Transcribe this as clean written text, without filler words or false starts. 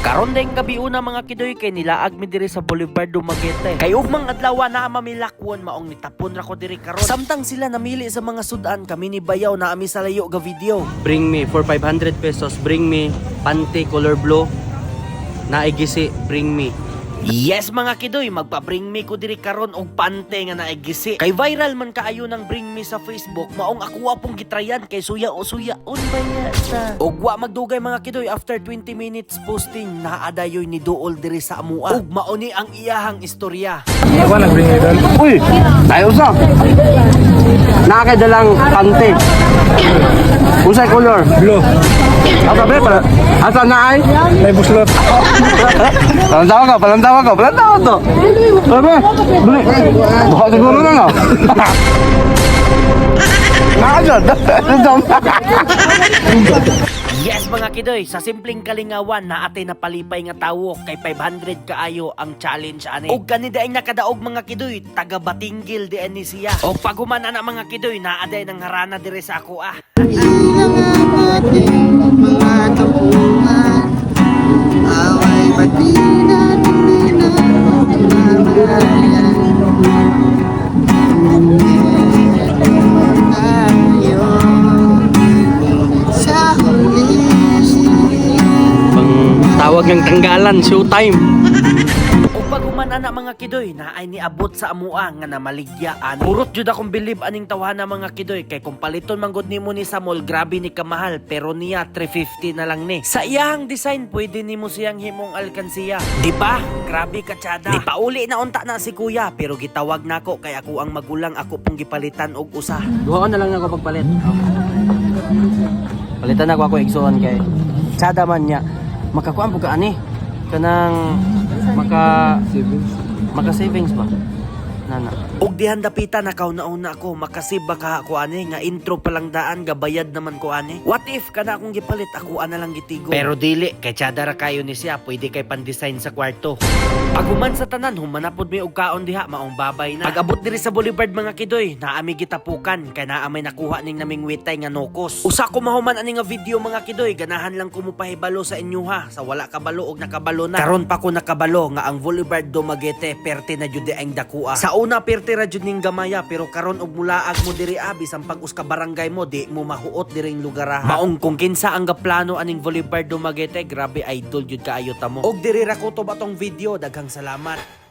Karon dayng gabi una mga kidoy kay nilaag mi diri sa Boulevard Dumaguete. Kay ugmang adlaw na mamilakwon maong nitapon ra ko diri karon. Samtang sila namili sa mga sudan kami ni bayaw na ami sa layo ga video. Bring me for 500 pesos. Bring me panty color blue. Naigisi, bring me. Yes mga kidoy, magpa-bring me ko diri karon og pante nga naigisi. Kay viral man kaayo ng bring me sa Facebook, maong ako pong gitrayan kay suya o suya on baya ta. Og wa magdugay mga kidoy after 20 minutes posting naadayoy ni Duol diri sa amua. Og mauni ang iyahang istorya. Ako nag-bring me doon. Uy! Tayo sa! Nakakadalang panty. Usay color. Blue. Asa ba pala? Asa na ay? May buslot. Palantawa ka. Palantawa to. Sabi, beli. Baka siguro na nga. Nakagad. Yes mga kidoy, sa simpleng kalingawan na ate napalipay nga tawo kay 500 kaayo ang challenge ani. Og kani daing nakadaog mga kidoy, taga Batinggil di ani siya. Og paguman ana mga kidoy, naaday nang harana dire sa ako ah. Mga tapunan, away batinan, Tawag ng tanggalan, showtime. Og paguman ana mga kidoy, naay niabot sa amua nga namaligyaan. Purot jud akong bilib aning tawhana mga kidoy kay kung paliton man gud nimo ni sa mall, grabe ni kamahal pero niya 350 na lang ni. Sa iyang design pwede nimo siyang himong alkansiya. Di ba? Grabe ka tsada. Di pauli na unta na si kuya pero gitawag nako kay ako ang magulang, ako pong gipalitan og usa. Duhaan na lang ako pagpalit. Palitan ako igsuon kay tsada man niya. Makakuan po ka ani kanang maka savings ba nana. Og dihan dapita nakaw nauna ako makasib baka ako ani nga intro pa lang daan gabayad naman ko ani. What if kana akong gipalit ako ana lang gitigo. Pero dili kay tsada ra kayo ni siya, pwede kay pan-design sa kwarto. Paguman sa tanan humanapod mi og kaon diha maong babay na. Pag-abot diri sa Boulevard mga kidoy, naami gitapukan kay naa may nakuha ning naming witay nga nokos. Usa ko mahuman ani nga video mga kidoy, ganahan lang ko mo pahibalo sa inyo ha. Sa wala kabalo og nakabalo na. Karon pa ko nakabalo nga ang Boulevard Dumaguete perte na jud ang dakua. Sa una perte ra jud ning gamaya pero karon og mulaag mo diri abis ang pag-us ka barangay mo di mo mahuot diring lugar ha. Maong kung kinsa ang gaplano aning Boulevard Dumaguete, grabe idol jud kaayo ta mo. Og diri ra ko to batong video, daghang salamat.